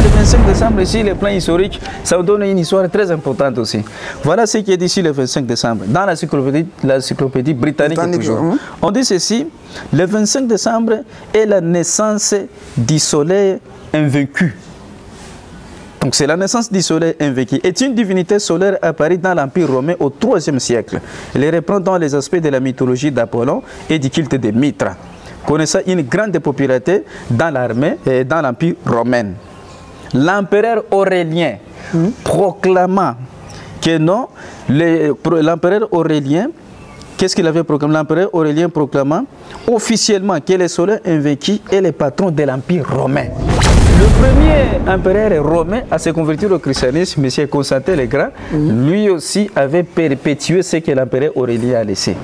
le 25 décembre, ici, le plan historique, ça vous donne une histoire très importante aussi. Voilà ce qui est dit ici le 25 décembre, dans l'encyclopédie britannique toujours. On dit ceci, le 25 décembre est la naissance du soleil invaincu. Donc c'est la naissance du soleil invaincu. Est une divinité solaire apparue dans l'Empire romain au IIIe siècle. Elle reprend dans les aspects de la mythologie d'Apollon et du culte de Mithra, connaissant une grande popularité dans l'armée et dans l'Empire romain. L'empereur Aurélien proclamant que non, l'empereur Aurélien, qu'est-ce qu'il avait proclamé? L'empereur Aurélien proclamant officiellement que le soleil invaincu est le patron de l'Empire romain. Le premier empereur romain à se convertir au christianisme, M. Constantin le Grand, lui aussi avait perpétué ce que l'empereur Aurélien a laissé.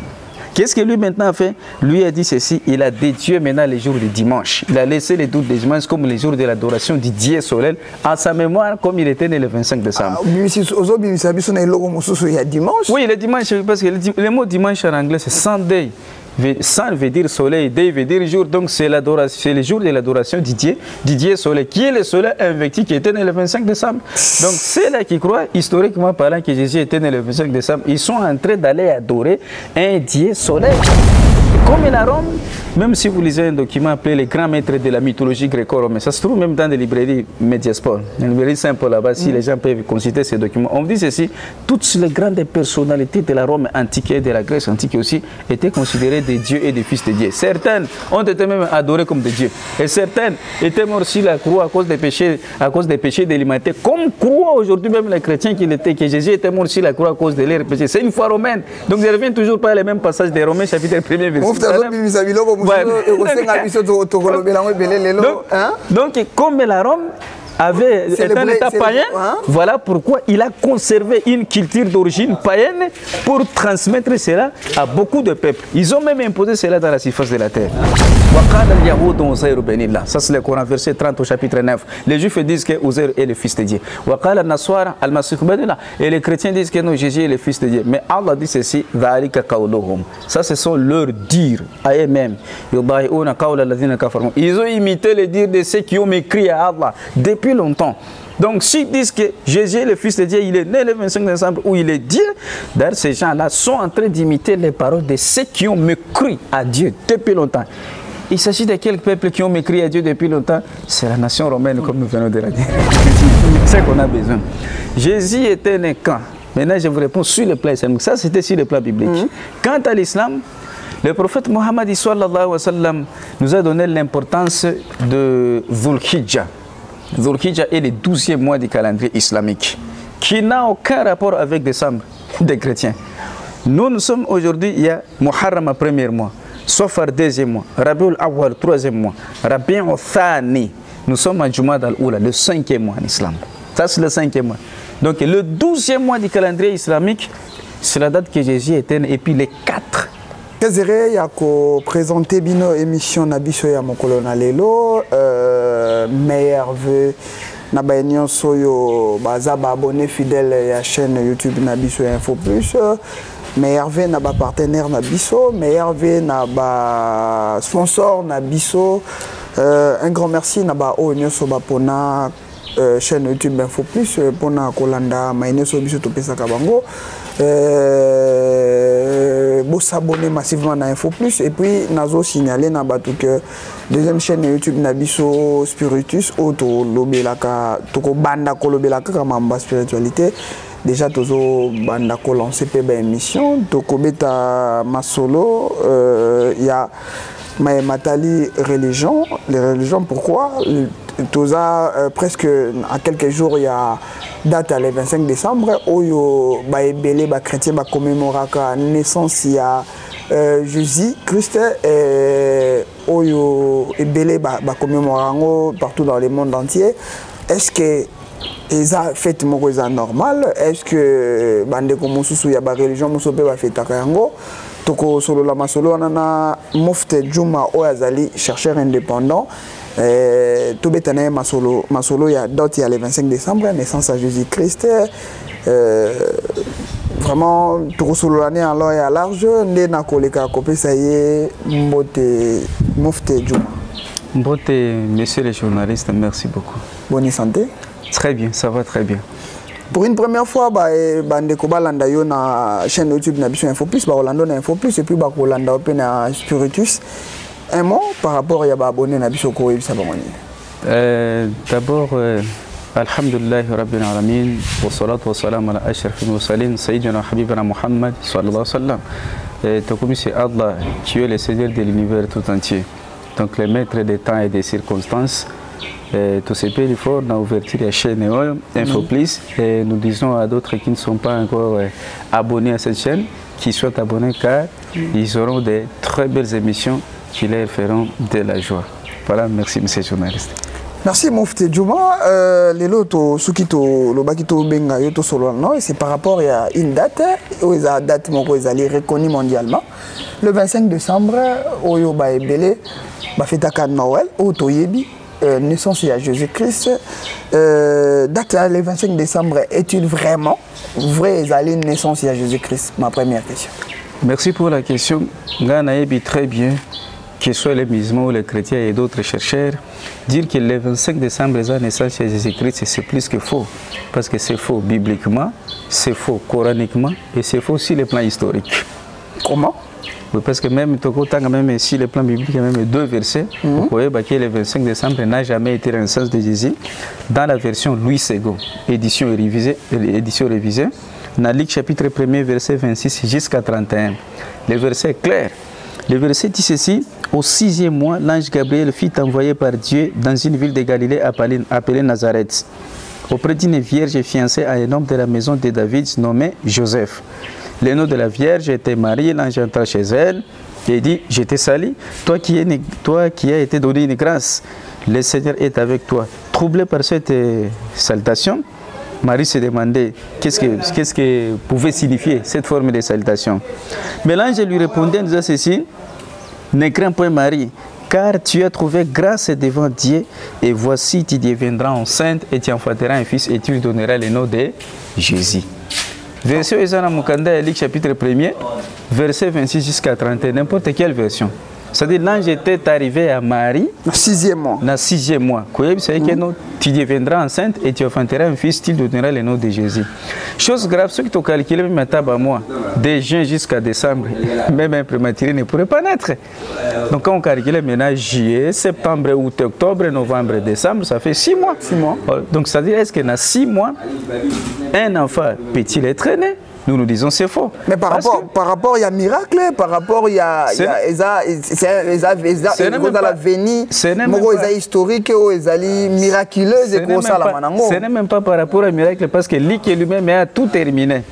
Qu'est-ce que lui maintenant a fait? Lui a dit ceci, il a dédié maintenant les jours du dimanche. Il a laissé les jours du dimanche comme les jours de l'adoration du Dieu soleil à sa mémoire comme il était né le 25 décembre. Oui, le dimanche, parce que le mot dimanche en anglais c'est Sunday. Sun veut dire soleil, day veut dire jour, donc c'est le jour de l'adoration du Dieu soleil, qui est le soleil invaincu qui était né le 25 décembre. Donc ceux là qui croient, historiquement parlant, que Jésus était né le 25 décembre, ils sont en train d'aller adorer un Dieu soleil. Comme à Rome, même si vous lisez un document appelé les grands maîtres de la mythologie gréco-romaine, ça se trouve même dans des librairies Mediasport, une librairie simple là-bas, si les gens peuvent consulter ces documents. On dit ceci, toutes les grandes personnalités de la Rome antique et de la Grèce antique aussi étaient considérées des dieux et des fils de Dieu. Certaines ont été même adorées comme des dieux. Et certaines étaient mortes sur la croix à cause des péchés de l'humanité. Comme croient aujourd'hui même les chrétiens que Jésus était mort sur la croix à cause de leurs péchés. C'est une foi romaine. Donc je ne reviens toujours pas les mêmes passages des Romains, chapitre 1er, verset. Donc, comme la Rome avait un état païen, voilà pourquoi il a conservé une culture d'origine païenne pour transmettre cela à beaucoup de peuples. Ils ont même imposé cela dans la surface de la terre. Ça c'est le Coran, verset 30 au chapitre 9. Les Juifs disent que Uzair est le fils de Dieu. Et les chrétiens disent que non, Jésus est le fils de Dieu. Mais Allah dit ceci, ça ce sont leurs dires à eux-mêmes. Ils ont imité les dires de ceux qui ont écrit à Allah depuis longtemps. Donc, s'ils disent que Jésus est le fils de Dieu, il est né le 25 décembre où il est Dieu, d'ailleurs, ces gens-là sont en train d'imiter les paroles de ceux qui ont mécrit à Dieu depuis longtemps. Il s'agit de quelques peuples qui ont mécrit à Dieu depuis longtemps. C'est la nation romaine, comme nous venons de la dire. C'est ce qu'on a besoin. Jésus était né quand? Maintenant, je vous réponds sur le plan islamique. Ça, c'était sur le plan biblique. Quant à l'islam, le prophète Mohammed sallallahu alayhi wa sallam nous a donné l'importance de Dhul Hijjah. Dhul Hijjah est le 12e mois du calendrier islamique, qui n'a aucun rapport avec décembre des chrétiens. Nous sommes aujourd'hui, il y a Muharram à premier mois, Safar deuxième mois, Rabiul Awwal troisième mois, Rabiul Thani. Nous sommes à Jumad al-Oula, le 5e mois en islam. Ça c'est le 5e mois. Donc le 12e mois du calendrier islamique, c'est la date que Jésus était né, et puis les 4. Kézéré, il y a présenté bino émission Nabiso ya Mokolona Lelo, meilleur vœu, Nabayenyon Soyo, Bazaba abonné fidèle à la chaîne YouTube Nabiso Info Plus, meilleur vœu, Naba partenaire Nabiso, meilleur vœu, Naba sponsor Nabiso, un grand merci Naba Onyo Soba Pona. Chaîne YouTube Info Plus, Pona Kolanda, Maïne Sobiso Topesa Kabango. Vous s'abonner massivement à Info Plus et puis nazo signaler na batu que deuxième chaîne YouTube Nabiso Spiritus auto lobelaka toko banda ko lobelaka kamamba spiritualité déjà tozo banda ko lancer pe ba émission toko beta masolo il y a Matali religion, les religions pourquoi Toza presque à quelques jours il y a date le 25 décembre où les chrétiens commémorent la naissance il y a Jésus Christ et les commémorent partout dans le monde entier. Est-ce que ils ont fait normal? Est-ce que bande comme il y a des religions qui ont fait Toko solo la masolo nana Mufti Juma Oyazali chercheur indépendant. Tout bétané masolo il y a date il y a le 25 décembre naissance à Jésus-Christ. Vraiment tout solo l'année alors il y a large né na koleka kopé ça y est Mufti Juma. Beauté, messieurs les journalistes, merci beaucoup. Bonne santé. Très bien, ça va très bien. Pour une première fois, bandeko balanda yo na chaîne YouTube Nabiso Info Plus, Rolando na Info Plus et puis Rolanda Open na Spiritus. Un mot par rapport à abonné Nabiso Koé Sabamoni. D'abord, alhamdulillah rabbil alamin wa salatu wa salam ala ashrafil mursalin sayyidina habibina Muhammad sallallahu alayhi wa sallam. Tokomi c'est Allah qui est le Seigneur de l'univers tout entier. Donc le maître des temps et des circonstances. Tout ce pays fort dans l'ouverture de la chaîne Info Plus et nous disons à d'autres qui ne sont pas encore abonnés à cette chaîne qu'ils soient abonnés car ils auront de très belles émissions qui leur feront de la joie. Voilà, merci monsieur le journaliste. Merci Moufti Djouma. Les lotos, ceux qui ont le bakito benga yoto solo non, c'est par rapport à une date où ils a date moko ils allaient reconnue mondialement. Le 25 décembre, oyo ba ebele ba fêta Noël au Toyebi. Naissance à Jésus-Christ. Date le 25 décembre, est-il vraiment vrai naissance à Jésus-Christ? Ma première question. Merci pour la question. Ganaïbi très bien, que ce soit les musulmans ou les chrétiens et d'autres chercheurs, dire que le 25 décembre, la naissance à Jésus-Christ, c'est plus que faux. Parce que c'est faux bibliquement, c'est faux coraniquement et c'est faux sur le plan historique. Comment? Oui, parce que même si le plan biblique, il y a même deux versets, vous voyez que le 25 décembre n'a jamais été la naissance de Jésus. Dans la version Louis II, édition révisée, dans Luc chapitre 1er, verset 26 jusqu'à 31. Le verset est clair. Le verset dit ceci: au 6e mois, l'ange Gabriel fut envoyé par Dieu dans une ville de Galilée appelée Nazareth, auprès d'une vierge fiancée à un homme de la maison de David nommé Joseph. Le nom de la Vierge était Marie. L'ange entra chez elle et dit: je te salue, toi qui as été donné une grâce, le Seigneur est avec toi. Troublée par cette salutation, Marie se demandait qu'est-ce que pouvait signifier cette forme de salutation. Mais l'ange lui répondait en disant ceci: ne crains point Marie, car tu as trouvé grâce devant Dieu, et voici tu deviendras enceinte et tu enfanteras un fils et tu lui donneras le nom de Jésus. Version Ezana Mukanda, Luc chapitre 1er, verset 26 jusqu'à 31, n'importe quelle version. C'est-à-dire l'ange était arrivé à Marie dans le 6e mois. Dans le 6e mois. Tu deviendras enceinte et tu enfanteras un fils, tu lui donneras le nom de Jésus. Chose grave, ceux qui ont calculé même à moi, de juin jusqu'à décembre, même un prématuré ne pourrait pas naître. Donc quand on calcule maintenant juillet, septembre, août, octobre, novembre, décembre, ça fait 6 moce 6 mois. Donc c'est-à-dire, est-ce que dans 6 mois, un enfant peut-il être né? Nous disons c'est faux. Mais par rapport, il y a miracle, par rapport, il y a historique, miraculeuse, ce n'est même pas par rapport à miracle, parce que Luc lui-même a tout terminé.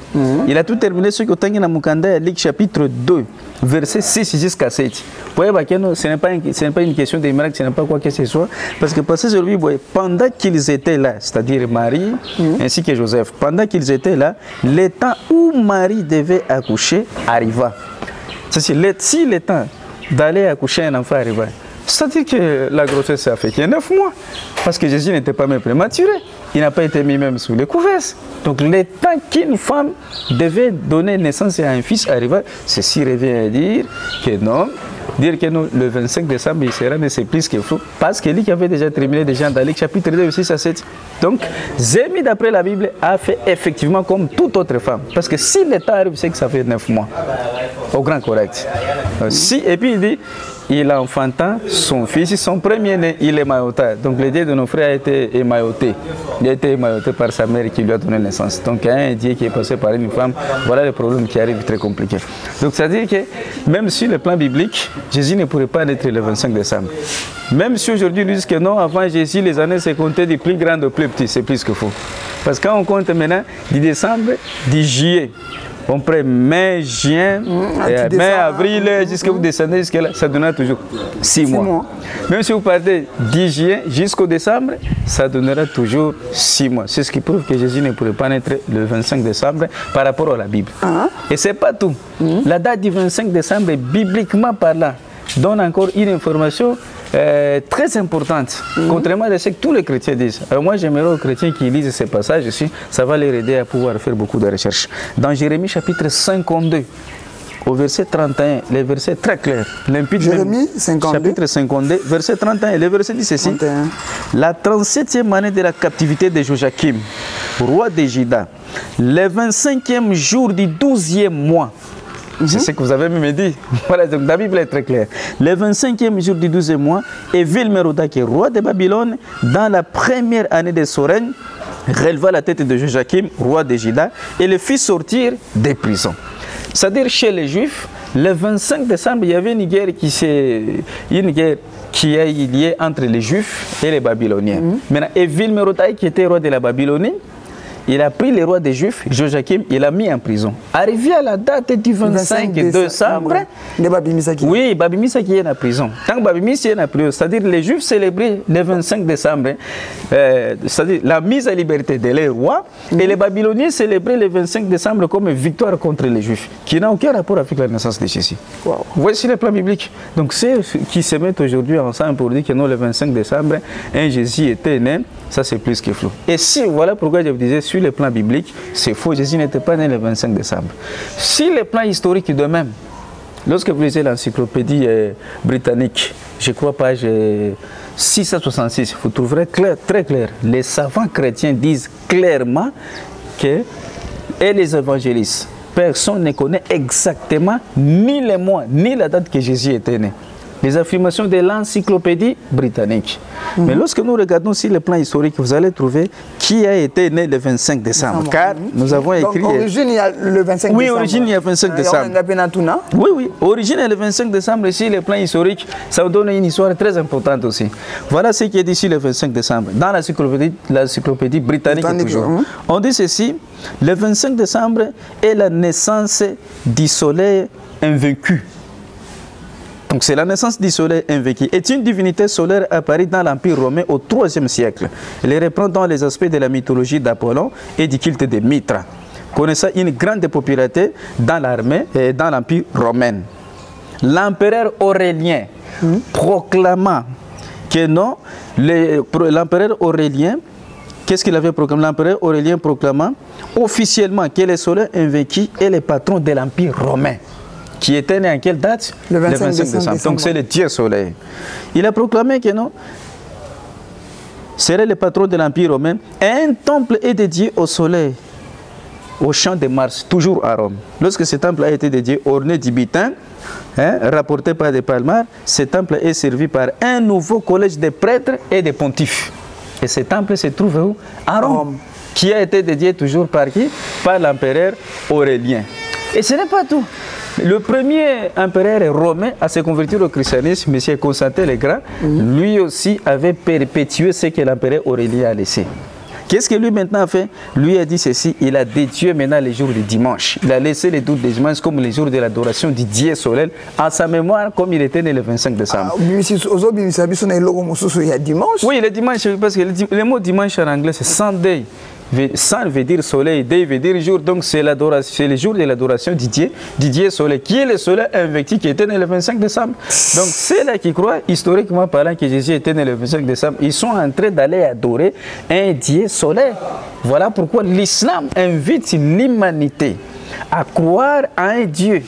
Il a tout terminé ce que tu as dans Mukanda, Luc chapitre 2, verset 6 jusqu'à 7. Ce n'est pas une question de miracle, ce n'est pas quoi que ce soit, parce que pendant qu'ils étaient là, c'est-à-dire Marie ainsi que Joseph, pendant qu'ils étaient là, le temps où Marie devait accoucher arriva. Si le temps d'aller accoucher un enfant arriva, c'est-à-dire que la grossesse a fait 9 mois, parce que Jésus n'était pas même prématuré, il n'a pas été mis même sous les couvertes. Donc le temps qu'une femme devait donner naissance à un fils arriva, ceci revient à dire que non. Dire que nous, le 25 décembre, il sera né, c'est plus que faux. Parce que lui qui avait déjà terminé déjà dans le chapitre 2, 6 à 7. Donc, Zémi, d'après la Bible, a fait effectivement comme toute autre femme. Parce que si l'état arrive, c'est que ça fait 9 mois. Au grand correct. Et puis il dit, il a enfanté son fils, son premier-né, il est mailloté. Donc le Dieu de nos frères a été émailloté. Il a été émailloté par sa mère qui lui a donné naissance. Donc il y a un Dieu qui est passé par une femme. Voilà le problème qui arrive très compliqué. Donc ça veut dire que même sur le plan biblique, Jésus ne pourrait pas naître le 25 décembre. Même si aujourd'hui nous disent que non, avant Jésus, les années se comptaient du plus grand au plus petit, c'est plus que faux. Parce que quand on compte maintenant du décembre, du juillet, on prend mai, juin, mai, avril, jusqu'à vous descendez jusqu'à là, ça donnera toujours 6 mois. Même si vous partez du juillet jusqu'au décembre, ça donnera toujours 6 mois. C'est ce qui prouve que Jésus ne pourrait pas naître le 25 décembre par rapport à la Bible. Et ce n'est pas tout. La date du 25 décembre, bibliquement parlant, donne encore une information très importante, contrairement à ce que tous les chrétiens disent. Alors moi, j'aimerais aux chrétiens qui lisent ces passages ici, ça va les aider à pouvoir faire beaucoup de recherches. Dans Jérémie chapitre 52, au verset 31, les versets très clairs, limpides. Jérémie 52. Chapitre 52, verset 31. Le verset dit ceci. 31. La 37e année de la captivité de Joachim, roi de Juda, le 25e jour du 12e mois. C'est ce que vous avez même dit. Voilà, donc la Bible est très claire. Le 25e jour du 12e mois, Évil-Mérodach, roi de Babylone, dans la première année de son règne, releva la tête de Joachim, roi de Juda, et le fit sortir des prisons. C'est-à-dire chez les Juifs, le 25 décembre, il y avait une guerre qui est liée entre les Juifs et les Babyloniens. Maintenant, Évil-Mérodach, qui était roi de la Babylonie, il a pris le roi des Juifs, Joachim, il l'a mis en prison. Arrivé à la date du 25 décembre, oui, Babimisa qui est en prison. Tant que Babimisa est en prison, c'est-à-dire les Juifs célébraient le 25 décembre, c'est-à-dire la mise à liberté de leur roi, et les Babyloniens célébraient le 25 décembre comme une victoire contre les Juifs, qui n'a aucun rapport avec la naissance de Jésus. Wow. Voici le plan biblique. Donc ceux qui se mettent aujourd'hui ensemble pour dire que non, le 25 décembre, un Jésus était né, ça c'est plus que flou. Et si, voilà pourquoi je vous disais, sur le plan biblique, c'est faux, Jésus n'était pas né le 25 décembre. Sur le plan historique de même, lorsque vous lisez l'encyclopédie britannique, je crois page 666, vous trouverez très clair, les savants chrétiens disent clairement que, et les évangélistes, personne ne connaît exactement ni les mois, ni la date que Jésus était né. Les affirmations de l'encyclopédie britannique. Mais lorsque nous regardons sur le plan historique, vous allez trouver qui a été né le 25 décembre. Car nous avons écrit... Donc, origine, il y a le 25 décembre. Oui, origine, il y a le 25 décembre. Oui, origine, il y a le 25 décembre. Sur le plan historique, ça vous donne une histoire très importante aussi. Voilà ce qui est dit sur le 25 décembre. Dans l'encyclopédie britannique toujours. On dit ceci, le 25 décembre est la naissance du soleil invaincu. Donc c'est la naissance du soleil invaincu. Est une divinité solaire apparue dans l'Empire romain au IIIe siècle. Elle reprend dans les aspects de la mythologie d'Apollon et du culte de Mitra, connaissant une grande popularité dans l'armée et dans l'Empire romain. L'empereur Aurélien proclamant que non, l'empereur Aurélien, qu'est-ce qu'il avait proclamé? L'empereur Aurélien proclamant officiellement que le soleil invaincu est le patron de l'Empire romain. Qui était né en quelle date? Le 25 décembre. Donc c'est le Dieu soleil. Il a proclamé que non, serait le patron de l'Empire romain. Un temple est dédié au soleil, au champ de Mars, toujours à Rome. Lorsque ce temple a été dédié, orné du butin, rapporté par des palmards, ce temple est servi par un nouveau collège de prêtres et de pontifes. Et ce temple se trouve où? À Rome. Qui a été dédié toujours par qui? Par l'empereur Aurélien. Et ce n'est pas tout. Le premier empereur romain à se convertir au christianisme, M. Constantin le Grand, lui aussi avait perpétué ce que l'empereur Aurélien a laissé. Qu'est-ce que lui maintenant a fait? Lui a dit ceci, il a dédié maintenant les jours du dimanche. Il a laissé les jours du dimanche comme les jours de l'adoration du Dieu soleil en sa mémoire comme il était né le 25 décembre. Il y a dimanche? Oui, le dimanche, parce que le mot dimanche en anglais c'est Sunday. Sun veut dire soleil, day veut dire jour, donc c'est le jour de l'adoration du Dieu soleil, qui est le soleil invaincu qui était né le 25 décembre. Donc c'est là qui croient, historiquement parlant, que Jésus était né le 25 décembre, ils sont en train d'aller adorer un Dieu soleil. Voilà pourquoi l'islam invite l'humanité à croire à un Dieu.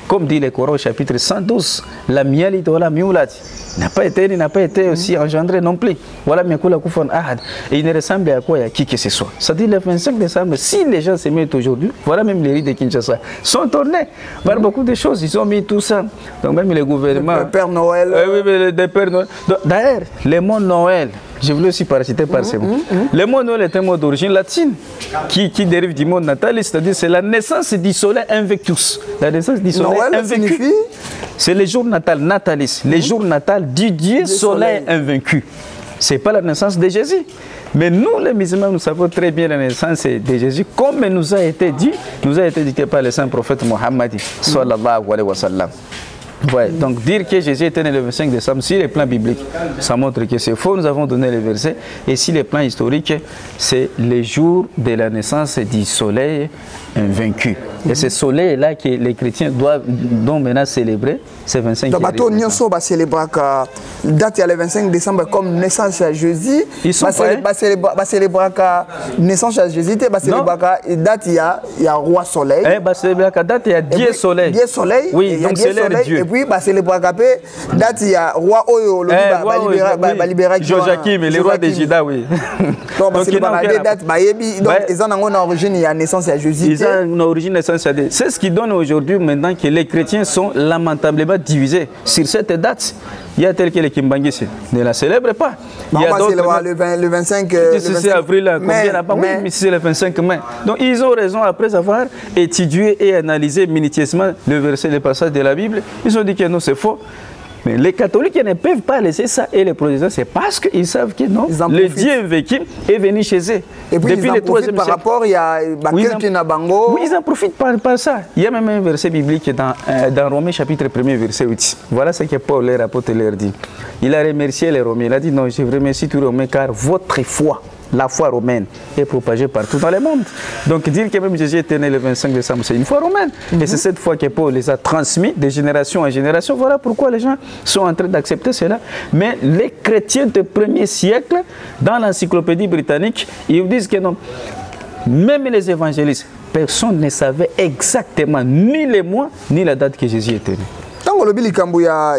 Comme dit le Coran au chapitre 112, la mialidola miulati n'a pas été aussi engendré non plus. Voilà, et il ne ressemble à quoi? À qui que ce soit. Ça dit le 25 décembre, si les gens se mettent aujourd'hui, voilà même les riz de Kinshasa, sont tournés par beaucoup de choses. Ils ont mis tout ça. Donc même le gouvernement. Le Père Noël. Oui, le Père Noël. D'ailleurs, le mot Noël, je voulais aussi parasiter par ce mot. Le mot Noël est un mot d'origine latine qui dérive du mot natalis, c'est-à-dire c'est la naissance du soleil invictus. La naissance du soleil invaincu. C'est le jour natal, natalis, le jour natal du Dieu soleil invaincu. Ce n'est pas la naissance de Jésus. Mais nous, les musulmans, nous savons très bien la naissance de Jésus, comme nous a été dit par le saint prophète Mohammed, sallallahu alayhi wa sallam. Ouais, donc dire que Jésus était né le 25 décembre, sur les plans bibliques, ça montre que c'est faux, nous avons donné les versets. Et sur les plans historiques, c'est le jour de la naissance du soleil invaincu. Et ce soleil-là que les chrétiens doivent maintenant célébrer, c'est 25 décembre. Donc, on va célébrer la date le 25 décembre comme naissance à Jésus. Ils sont célébrer la naissance à Jésus. On va célébrer la date, il y a roi soleil. On va célébrer la date, il y a Dieu soleil. Dieu soleil. Oui, donc c'est leur Dieu. Et puis, on va célébrer la date, il y a roi Oyo, le libéral. Joachim, le roi de Juda, oui. Donc, on va célébrer la date. Donc, ils ont une origine, il y a naissance à Jésus. Ils ont une origine naissance à Jésus. C'est ce qui donne aujourd'hui maintenant que les chrétiens sont lamentablement divisés sur cette date. Il y a tel que les Kimbangis ne la célèbrent pas. Il y a le 25 avril, oui, c'est le 25 mai. Donc ils ont raison, après avoir étudié et analysé minutieusement le verset, le passage de la Bible, ils ont dit que non, c'est faux. Mais les catholiques ne peuvent pas laisser ça et les protestants, c'est parce qu'ils savent que non, le Dieu vécu est venu chez eux. Et puis depuis le 3e siècle. Par rapport, il y a quelqu'un à Bango. Oui, ils en profitent par ça. Il y a même un verset biblique dans Romains chapitre 1er, verset 8. Voilà ce que Paul, leur apôtre, leur dit. Il a remercié les Romains. Il a dit non, je vous remercie tous les Romains car votre foi, la foi romaine, est propagée partout dans le monde. Donc dire que même Jésus était né le 25 décembre, c'est une foi romaine. Et c'est cette foi que Paul les a transmis de génération en génération. Voilà pourquoi les gens sont en train d'accepter cela. Mais les chrétiens du 1er siècle, dans l'encyclopédie britannique, ils disent que non, même les évangélistes, personne ne savait exactement ni les mois, ni la date que Jésus était né. Tant que le bilikambu ya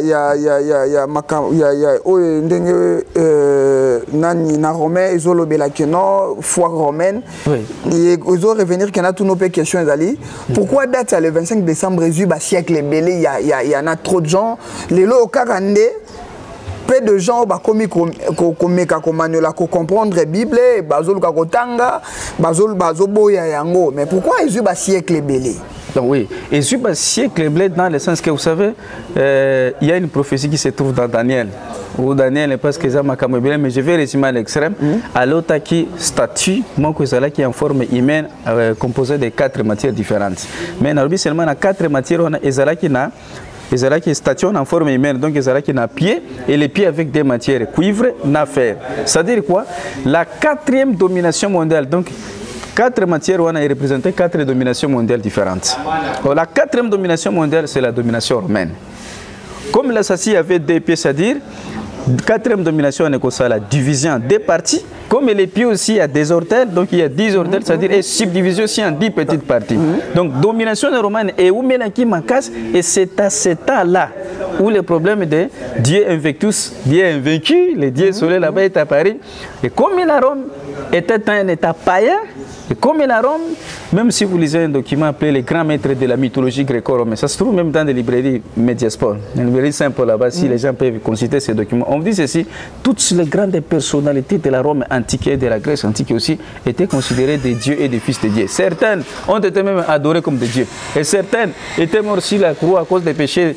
na romain izolo belakeno foi romaine et ils ont revenir qu'il y a tous nos questions ali pourquoi date le 25 décembre Jésus ba siècle belé il y en a trop de gens les lo kakande peu de gens ba komi komeka komanola ko comprendre Bible bazolo kakotanga bazolo boya yango mais pourquoi Jésus ba siècle belé? Donc oui, et sur un siècle blé dans le sens que vous savez, il y a une prophétie qui se trouve dans Daniel. Ou Daniel est parce que ça m'a camé mais je vais résumer à l'extrême. À l'autre qui statue, mon cousin qui est en forme humaine, composée de 4 matières différentes. Mais dans le seulement 4 matières, on a Ezala qui n'a. Ezala qui stationne en forme humaine, donc Ezala qui n'a pied, et les pieds avec des matières, cuivre, n'a fer. C'est-à-dire quoi? La 4e domination mondiale, donc 4 matières, on a représenté 4 dominations mondiales différentes. Alors, la 4e domination mondiale, c'est la domination romaine. Comme l'assassin avait 2 pieds, c'est-à-dire, 4e domination, on est la division en 2 parties. Comme les pieds aussi, il y a des orteils, donc il y a 10 orteils, c'est-à-dire et subdivision aussi en 10 petites parties. Donc, domination romaine et où et c'est à ce temps-là où le problème de Dieu invictus, Dieu invaincu, le Dieu soleil là-bas est apparu. Et comme la Rome était un État païen, et comme la Rome, même si vous lisez un document appelé les grands maîtres de la mythologie gréco-romaine, ça se trouve même dans des librairies Mediasport, une librairie simple là-bas, si les gens peuvent consulter ces documents. On dit ceci, toutes les grandes personnalités de la Rome antique et de la Grèce antique aussi étaient considérées des dieux et des fils de Dieu. Certaines ont été même adorées comme des dieux. Et certaines étaient mortes sur la croix à cause des péchés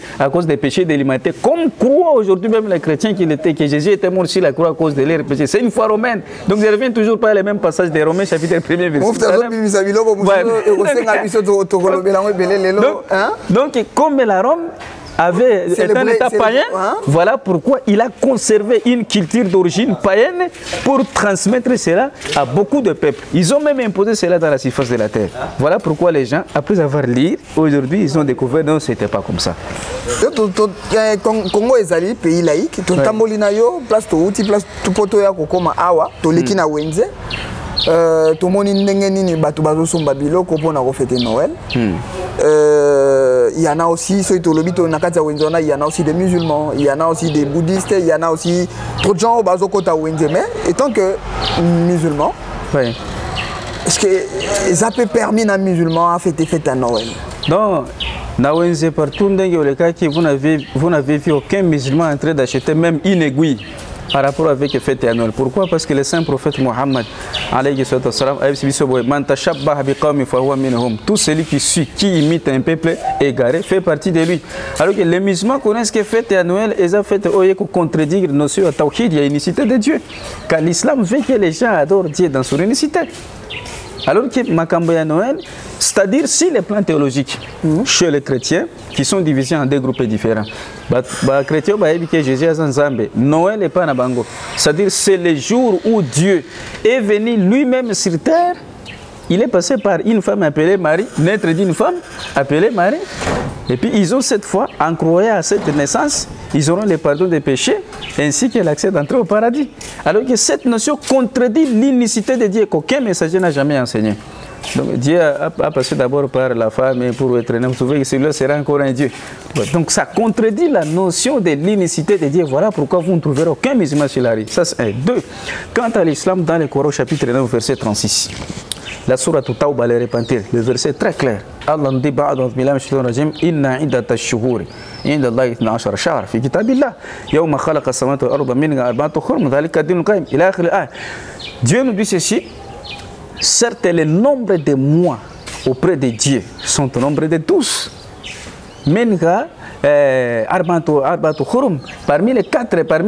de l'humanité. Comme croient aujourd'hui même les chrétiens que Jésus était mort sur la croix à cause de leurs péchés. C'est une foi romaine. Donc je reviens toujours par les mêmes passages des Romains chapitre 1er. Donc, comme la Rome est un État païen, voilà pourquoi il a conservé une culture d'origine païenne pour transmettre cela à beaucoup de peuples. Ils ont même imposé cela dans la surface de la terre. Voilà pourquoi les gens, après avoir lu, aujourd'hui, ils ont découvert que ce n'était pas comme ça. Congo est un pays laïque. Place tout poto ya kokoma awa, to leki na wenze. Tout le monde est bateau pour fêter Noël. Il y en a aussi, il y en a aussi des musulmans, il y en a aussi des bouddhistes, il y en a aussi trop de gens mais étant que musulmans, est-ce que ça peut permettre à un musulman à fêter à Noël? Non, partout dans le cas que vous n'avez vu aucun musulman en train d'acheter même une aiguille par rapport avec le fête annuel. Pourquoi? Parce que le saint prophète Mohammed tout celui qui suit, qui imite un peuple égaré fait partie de lui. Alors que les musulmans connaissent que fête annuelle et ça fait contredire la notion de tawhid, il y a unicité de Dieu. Car l'islam veut que les gens adorent Dieu dans son unicité. Alors que Makamboya Noël, c'est-à-dire si les plans théologiques chez les chrétiens qui sont divisés en 2 groupes différents, les chrétiens que Jésus a Zanzambe, Noël n'est pas na bango. C'est-à-dire c'est le jour où Dieu est venu lui-même sur terre il est passé par une femme appelée Marie, naître d'une femme appelée Marie. Et puis ils ont cette foi, en croyant à cette naissance, ils auront le pardon des péchés ainsi que l'accès d'entrée au paradis. Alors que cette notion contredit l'unicité de Dieu qu'aucun messager n'a jamais enseigné. Donc Dieu a passé d'abord par la femme pour être né. Vous trouvez que celui-là sera encore un Dieu. Donc ça contredit la notion de l'unicité de Dieu. Voilà pourquoi vous ne trouverez aucun musulman chez l'Ari. Ça c'est un. Deux. Quant à l'islam, dans le Coran chapitre 9, verset 36. La sourate Tawba le repentir, le verset très clair. Allah nous dit ba'd billahi minash shaitanir rajim inna iddata ash-shuhuri inda Allahi 12 shahr fi kitabillah yawma khalaqa as-samawati wal arda minha arba'atun hurum dhalika ad-dinul qayyim ila akhir al-ayah. Dieu nous dit ceci. Certes, le nombre de mois auprès de Dieu sont au nombre de 12. Minha arba'atun hurum. Parmi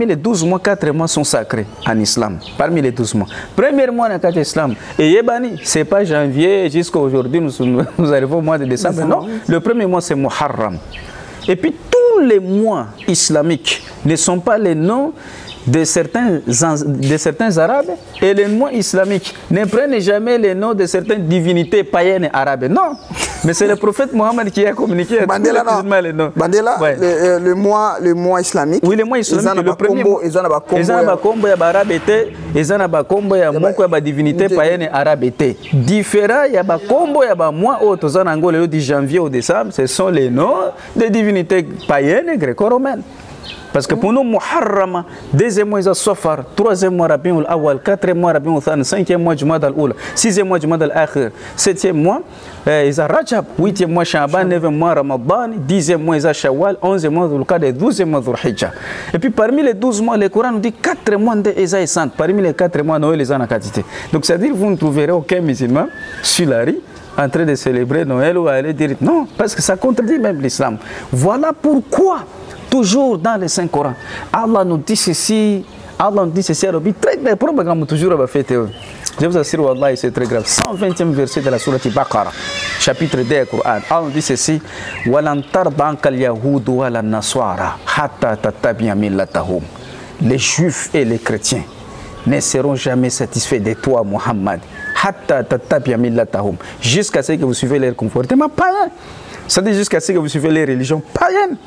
les 12 mois, 4 mois sont sacrés en islam. Parmi les 12 mois. Premier mois dans l'islam. Et Yébani, ce n'est pas janvier jusqu'à aujourd'hui, nous arrivons au mois de décembre. Non, le premier mois c'est Muharram. Et puis tous les mois islamiques ne sont pas les noms de certains arabes, et les mois islamiques ne prennent jamais les noms de certaines divinités païennes arabes. Non, mais c'est le prophète Mohammed qui a communiqué à tous les noms. Bandela, ouais. le mois islamique. Oui, le mois islamique, le premier mois. Ils ont arabe était, ils ont divinité païenne arabe était. Différent, il y a combo, il y a mois autres, de janvier au décembre, ce sont les noms des divinités païennes gréco-romaines. Parce que pour nous, Muharram, deuxième mois, c'est Safar, troisième mois, Rabiul Awal, quatrième mois, Rabiul Thani, cinquième mois, Jumad al-Oula, sixième mois, Jumad al-Akhir, septième mois, c'est Rajab, huitième mois, Sha'ban, neuvième mois, Ramadan, dixième mois, c'est Shawwal, onzième mois, Dhul-Qa'dah, et douzième mois, Dhul-Hijjah. Et puis parmi les 12 mois, le Coran nous dit 4 mois de Eza et Sant. Parmi les 4 mois, Noël, les en a quantité. Donc c'est-à-dire que vous ne trouverez aucun musulman sur la rue en train de célébrer Noël ou aller dire non, parce que ça contredit même l'islam. Voilà pourquoi. Toujours dans les Saint Coran, Allah nous dit ceci, très très probablement toujours va faire. Je vous assure, Wallah, c'est très grave. 120e verset de la sourate Baqara, chapitre 2 du Coran. Allah nous dit ceci, walan tarda ankal yahud wala nasara hatta tattabi'a millatahum. Les juifs et les chrétiens ne seront jamais satisfaits de toi, Muhammad, hatta tattabi'a millatahum, jusqu'à ce que vous suivez leur comportement païen. C'est-à-dire jusqu'à ce que vous suivez les religions païennes.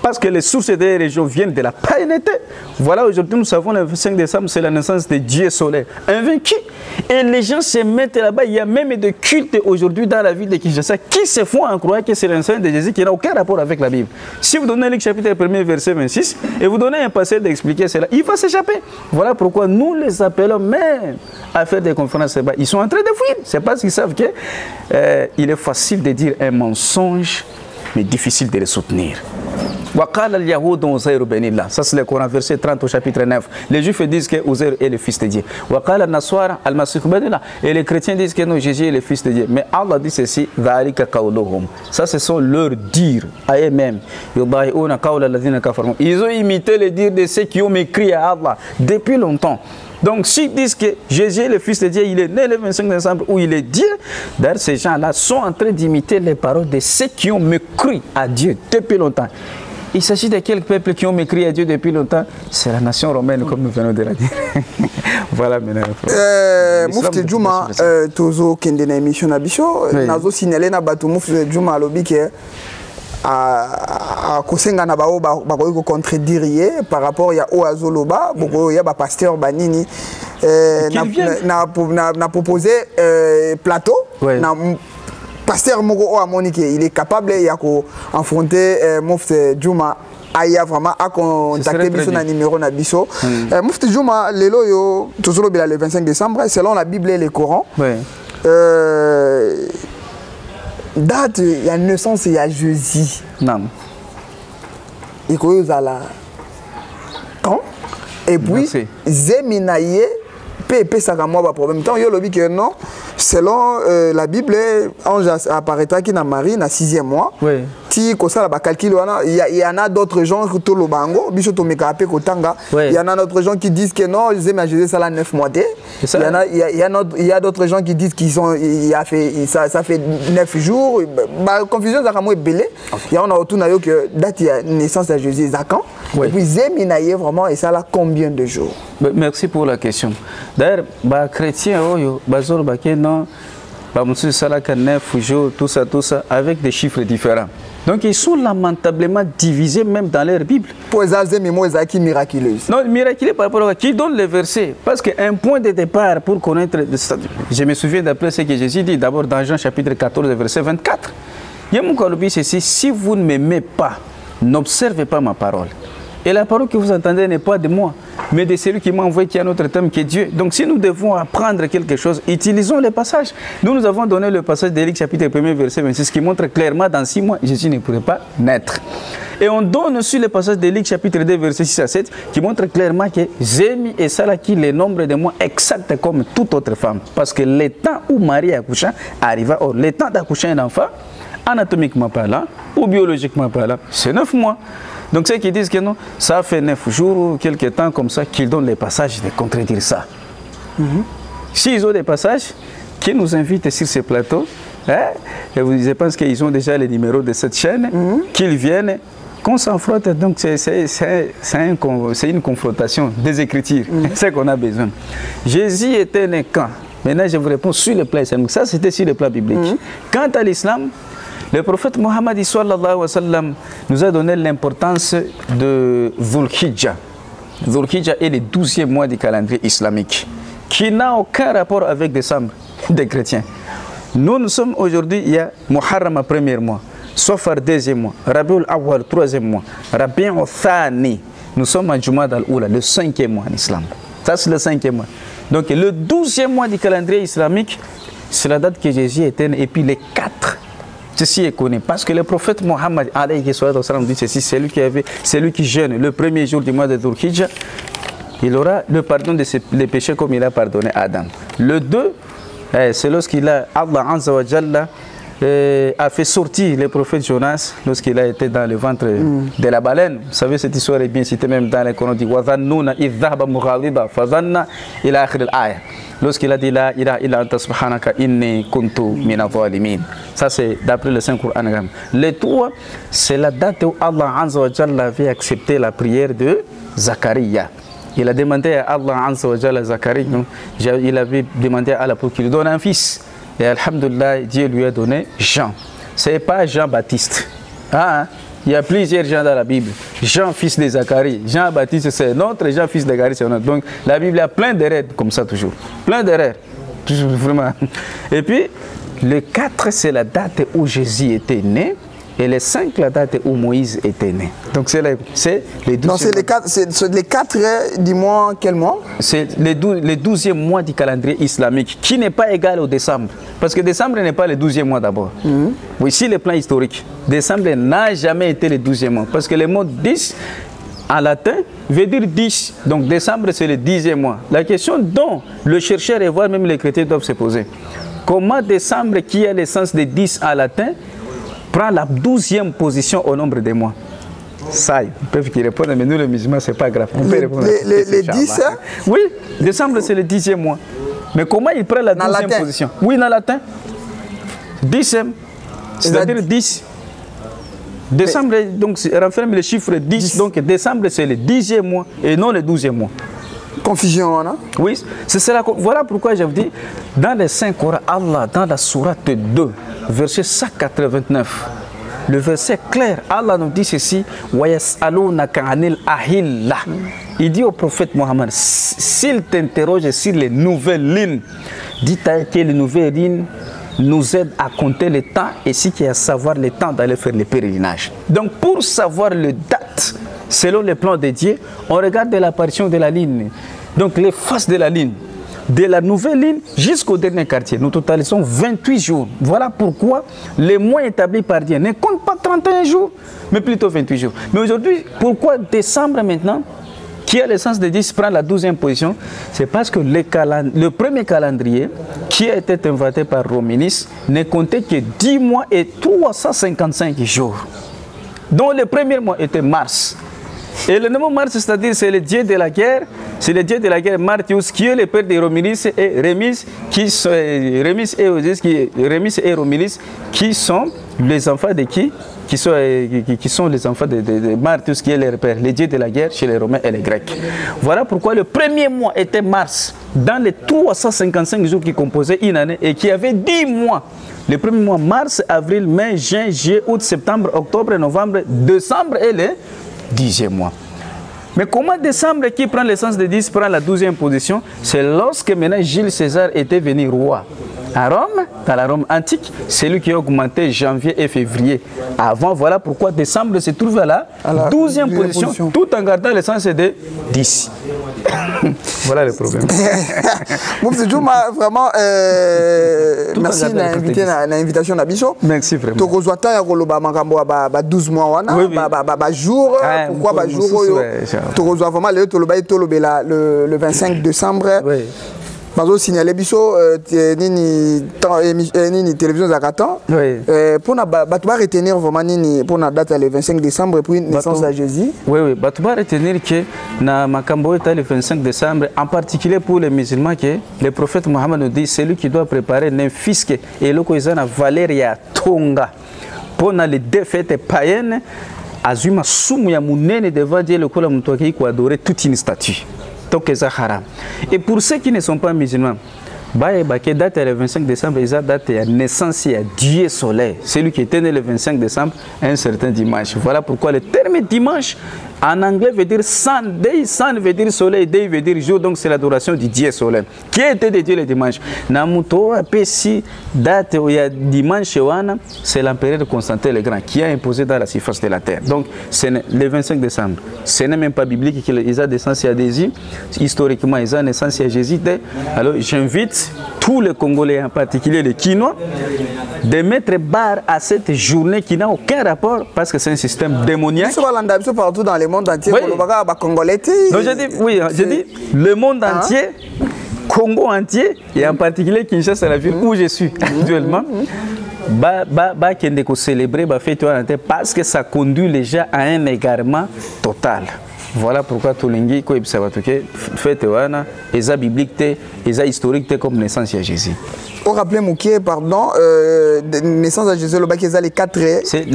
Parce que les sources des religions viennent de la païenneté. Voilà, aujourd'hui, nous savons le 5 décembre, c'est la naissance de Dieu solaire, invaincu. Et les gens se mettent là-bas. Il y a même des cultes aujourd'hui dans la ville de Kinshasa qui se font en croire que c'est l'enseignement de Jésus qui n'a aucun rapport avec la Bible. Si vous donnez le chapitre 1er, verset 26, et vous donnez un passage d'expliquer cela, il va s'échapper. Voilà pourquoi nous les appelons même à faire des conférences là-bas. Ils sont en train de fuir. C'est parce qu'ils savent qu'il est facile de dire un mensonge, mais difficile de le soutenir. Ça c'est le Coran, verset 30 au chapitre 9. Les Juifs disent que Uzair est le fils de Dieu. Et les chrétiens disent que non, Jésus est le fils de Dieu. Mais Allah dit ceci, ça ce sont leurs dires à eux-mêmes. Ils ont imité les dires de ceux qui ont écrit à Allah depuis longtemps. Donc, s'ils disent que Jésus est le fils de Dieu, il est né le 25 décembre où il est Dieu, d'ailleurs, ces gens-là sont en train d'imiter les paroles de ceux qui ont mécrit à Dieu depuis longtemps. Il s'agit de quel peuple qui ont mécrit à Dieu depuis longtemps? C'est la nation romaine, comme nous venons de la dire. Voilà maintenant. Moufti Djouma, Tozo Kendena émission Nabicho, Nazo signalé na batu Moufti Djouma alobi que à Kosenga na bao bakoki ko contredire par rapport ya Oazoloba, boko ya ba pasteur banini na proposé plateau na pasteur Moko Amonique, il est capable de affronter Moufti Djouma Aya vraiment à contacter Bisso na numéro na Bisso. Moufti Djouma lelo yo toujours le 25 décembre selon la Bible et le Coran. Date il y a naissance il y a Jésus. Non. Et quoi quand et puis Zeminaye peut ça comme moi problème tant yo lobi que non. Selon la Bible, ange apparaîtra qui n'a Marie, na 6e mois. Oui. Si comme ça, il y en a d'autres gens qui ont le bango, il y en a d'autres gens qui disent que non, Jésus ça 9 mois. Il y a d'autres gens qui disent qu'ils ont, ça fait 9 jours. La confusion est belée. Il y en a autour que date de naissance de Jésus, c'est quand? Et puis Zéminaye vraiment, et ça là combien de jours? Merci pour la question. D'ailleurs, les chrétiens, non, Salaka 9 jours, tout ça, avec des chiffres différents. Donc ils sont lamentablement divisés même dans leur Bible. Pour les mémoires miraculeuses. Non, miraculeux par rapport à qui donne les versets. Parce qu'un point de départ pour connaître. Je me souviens d'après ce que Jésus dit d'abord dans Jean chapitre 14, verset 24. Yamoukaloubi, c'est si vous ne m'aimez pas, n'observez pas ma parole. Et la parole que vous entendez n'est pas de moi, mais de celui qui m'a envoyé, qui a notre thème, qui est Dieu. Donc si nous devons apprendre quelque chose, utilisons les passages. Nous avons donné le passage d'Éric chapitre 1, verset 26, qui montre clairement dans 6 mois, Jésus ne pourrait pas naître. Et on donne aussi le passage d'Éric chapitre 2, verset 6 à 7, qui montre clairement que Zémi et Salaki, le nombre de mois exact comme toute autre femme. Parce que le temps où Marie accoucha arriva, or le temps d'accoucher un enfant, anatomiquement parlant, ou biologiquement parlant, c'est 9 mois. Donc ceux qui disent que non, ça fait 9 jours ou quelques temps comme ça, qu'ils donnent les passages de contredire ça. S'ils ont des passages qui nous invitent sur ce plateau, et je pense qu'ils ont déjà les numéros de cette chaîne, qu'ils viennent, qu'on s'affronte. Donc c'est une confrontation des Écritures, c'est ce qu'on a besoin. Jésus était né quand? Maintenant je vous réponds sur le plan islamique. Ça c'était sur le plan biblique. Quant à l'islam, le prophète Mohammed sallallahu alayhi wa sallam nous a donné l'importance de Dhul Hijjah. Dhul Hijjah est le 12e mois du calendrier islamique, qui n'a aucun rapport avec décembre des chrétiens. Nous sommes aujourd'hui, il y a Muharram, premier mois, Safar, deuxième mois, Rabiul Awwal, troisième mois, Rabiul Thani. Nous sommes en Jumad al-Oula, le 5e mois en islam. Ça, c'est le 5e mois. Donc, le 12e mois du calendrier islamique, c'est la date que Jésus était né, et puis les 4. Ceci est connu parce que le prophète Mohammed dit ceci, c'est lui qui jeûne le premier jour du mois de Dhul Hijjah, il aura le pardon de ses péchés comme il a pardonné à Adam. Le 2, c'est lorsqu'il a Allah Azza wa Jalla a fait sortir le prophète Jonas lorsqu'il a été dans le ventre de la baleine. Vous savez, cette histoire est bien citée même dans le Coran. Dit Wazannuna idh dhahaba mughadiban fadhanna ila akhir al-aya. Lorsqu'il a dit la ilaha illa anta subhanaka inni kuntu minadh zalimin. Ça c'est d'après le Saint-Coran. Le 3, c'est la date où Allah Azza wa Jalla avait accepté la prière de Zacharia. Il a demandé à Allah Azza wa Jalla Zacharia, il avait demandé à Allah pour qu'il lui donne un fils. Et alhamdoulilah, Dieu lui a donné Jean. Ce n'est pas Jean-Baptiste. Il y a plusieurs Jean dans la Bible. Jean, fils de Zacharie. Jean-Baptiste, c'est notre. Jean, fils de Zacharie, c'est notre. Donc la Bible a plein d'erreurs comme ça toujours. Plein d'erreurs. Vraiment. Et puis, le 4, c'est la date où Jésus était né. Et le 5, la date où Moïse était né. Donc c'est les 12. Non, c'est les 4 du mois, quel mois? C'est les 12e mois du calendrier islamique, qui n'est pas égal au décembre. Parce que décembre n'est pas le 12e mois d'abord. Oui, sur le plan historique, décembre n'a jamais été le 12e mois. Parce que le mot 10 en latin veut dire 10. Donc décembre, c'est le 10e mois. La question dont le chercheur et voire même les chrétiens doivent se poser: comment décembre, qui a le sens de 10 en latin, prend la 12e position au nombre des mois? Ça, ils peuvent y répondre, mais nous les musulmans, c'est pas grave. On peut répondre. Les 10, hein? Oui, décembre, c'est le 10e mois. Mais comment il prend la 12e position? Oui, dans le latin. 10e, c'est-à-dire 10. Décembre, donc, renferme le chiffre 10. Donc, décembre, c'est le 10e mois et non le 12e mois. Confusion, hein? Oui, voilà pourquoi je vous dis, dans le Saint-Coran, Allah, dans la sourate 2, verset 189, le verset clair, Allah nous dit ceci: il dit au prophète Mohammed, s'il t'interroge sur les nouvelles lignes, dis-toi que les nouvelles lignes nous aident à compter le temps et ce qui est à savoir le temps d'aller faire le pèlerinage. Donc pour savoir le date, selon le plan de Dieu, on regarde l'apparition de la ligne. Donc les faces de la ligne, de la nouvelle ligne jusqu'au dernier quartier. Nous totalisons 28 jours. Voilà pourquoi les mois établis par Dieu ne comptent pas 31 jours, mais plutôt 28 jours. Mais aujourd'hui, pourquoi décembre maintenant, qui a le sens de 10, prend la 12e position? C'est parce que le premier calendrier, qui a été inventé par Rominis, ne comptait que 10 mois et 355 jours. Donc le premier mois était mars. Et le nom Mars, c'est-à-dire c'est le dieu de la guerre, c'est le dieu de la guerre Martius, qui est le père de Romilis et Rémis, Rémis et Romilis, qui sont les enfants de qui? qui sont les enfants de Mars, tout ce qui est les repères, les dieux de la guerre chez les Romains et les Grecs. Voilà pourquoi le premier mois était Mars, dans les 355 jours qui composaient une année et qui avait 10 mois. Le premier mois, mars, avril, mai, juin, juillet, août, septembre, octobre, novembre, décembre et le 10e mois. Mais comment décembre, qui prend l'essence de 10, prend la 12e position? C'est lorsque maintenant Jules César était venu roi. À Rome, dans la Rome antique, c'est lui qui a augmenté janvier et février. Avant, voilà pourquoi décembre se trouve à la 12e position, tout en gardant l'essence de 10. Voilà le problème. Moufti Djouma, vraiment, merci de l'invitation d'Abisso. Merci vraiment. Tu as 12 mois, jour, pourquoi jour? Tu as vraiment le 25 décembre. Oui. Bazo signalé biso nini télévision Zakatan pour na batba retenir vraiment nini pour na date le 25 décembre et puis naissance de Jésus. Oui, batba retenir que na makambo est le 25 décembre, en particulier pour les musulmans, que le prophète Mohammed nous dit c'est lui qui doit préparer un fisc et le koizana Valeria Tonga pour na les défaites païennes azuma sumu ya munene devant Dieu le kola mutwaki ko adorer toute une statue. Et pour ceux qui ne sont pas musulmans, date le 25 décembre, ils ont date la naissance de Dieu soleil. Celui qui était né le 25 décembre, un certain dimanche. Voilà pourquoi le terme dimanche, en anglais, veut dire sun. Day, sun veut dire soleil, day veut dire jour, donc c'est l'adoration du Dieu soleil. Qui était dédié le dimanche? Namuto, si date où il y a dimanche, c'est l'empereur Constantin le Grand qui a imposé dans la surface de la terre. Donc, c'est le 25 décembre. Ce n'est même pas biblique qu'ils ont naissance à Jésus. Historiquement, ils ont naissance à Jésus. Alors, j'invite tous les Congolais, en particulier les Quinois, de mettre barre à cette journée qui n'a aucun rapport parce que c'est un système démoniaque. Partout dans le monde entier, oui. Non, je dis le monde entier, Congo entier, et en particulier Kinshasa, la ville où je suis actuellement, qui célébrer parce que ça conduit les gens à un égarement total. Voilà pourquoi tout le monde fait des bibliques, des historiques comme naissance de Jésus. On rappelle Mouké, pardon, naissance de Jésus, les 4. C'est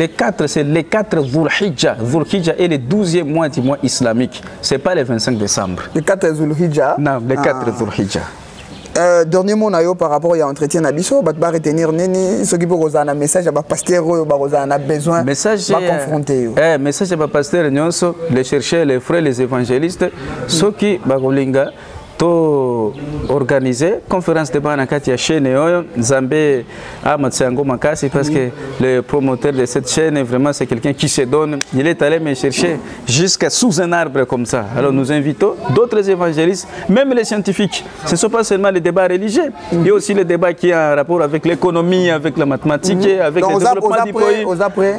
les 4 Zulhijja. Zulhijja est le 12e mois du mois islamique. Ce n'est pas le 25 décembre. Les 4 Zulhijja? Non, les 4 Zulhijja. Dernier mot par rapport à l'entretien d'Abisso, je vais retenir ce qui peut vous un message à pasteur, on a besoin de confronter. Message à pasteur, les chercheurs, les frères, les évangélistes, ceux qui to organiser conférence de Banakati à chaîne Zambé à Matsango Makasi parce que le promoteur de cette chaîne vraiment c'est quelqu'un qui se donne. Il est allé me chercher jusqu'à sous un arbre comme ça. Alors nous invitons d'autres évangélistes, même les scientifiques. Ce ne sont pas seulement les débats religieux, il y a aussi les débats qui ont un rapport avec l'économie, avec la mathématique, avec le développement du pays.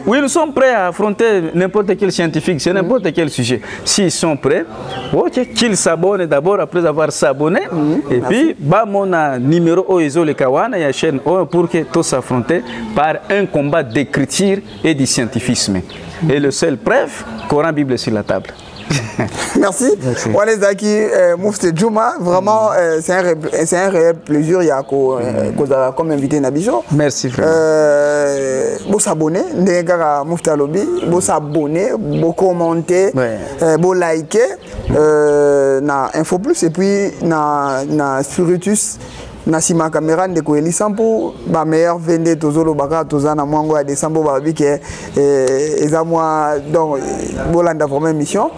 Oui, nous sommes prêts à affronter n'importe quel scientifique, c'est n'importe quel sujet. S'ils sont prêts, ok, qu'ils s'abonnent d'abord après avoir s'abonner et puis mon numéro Oizo le Kawana et la chaîne pour que tous s'affronter par un combat d'écriture et de scientifisme. Et le seul preuve, Coran Bible sur la table. Merci. Wanezaki Moufti Djouma, vraiment c'est un réel plaisir comme invité Nabiso. Merci frère. Vous s'abonner, Ndengara Moufti Alobi, vous s'abonner, vous commenter, vous liker na Info Plus et puis na Spiritus. Nasima caméra de Koeli Sampo, ma meilleure vendée tozolo baka tozana mwango ya décembre babi que ezamwa donc bolanda vraiment mission.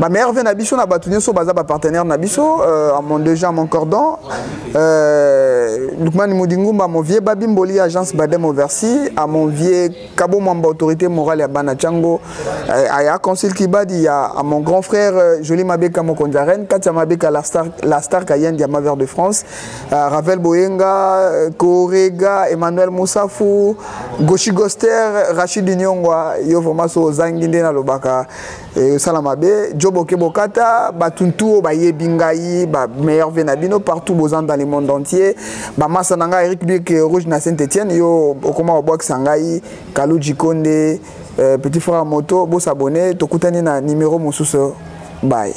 Ma meilleure vendée nabiso na batunyo so baza ba partenaire nabiso à mon déjà à mon cordon Lukman Moudingumba mon vieux Babimboli agence Badem Oversi à mon vieux Kabo Mwamba autorité morale ya Banachango à Consul Kibadi à mon grand frère Joli Mabeka Mokondaren Katia Mabeka la star Cayenne Diamaver de France Ravel Boyenga, Korega, Emmanuel Moussafou, Goshi Goster, Rachid Nyongwa, Yovomaso Zanginde na Lobaka, Salamabe, Jobo Kebokata, Batuntu, Baye Bingayi, meilleur Venabino, partout Bozan dans le monde entier, Masananga, Eric Biek, Rouge na Saint-Etienne, Yo Okoma Obok Sangai, Kalou Jikonde, Petit Frère Moto, Bo s'abonner, Tokutani na numéro Moussousso, bye.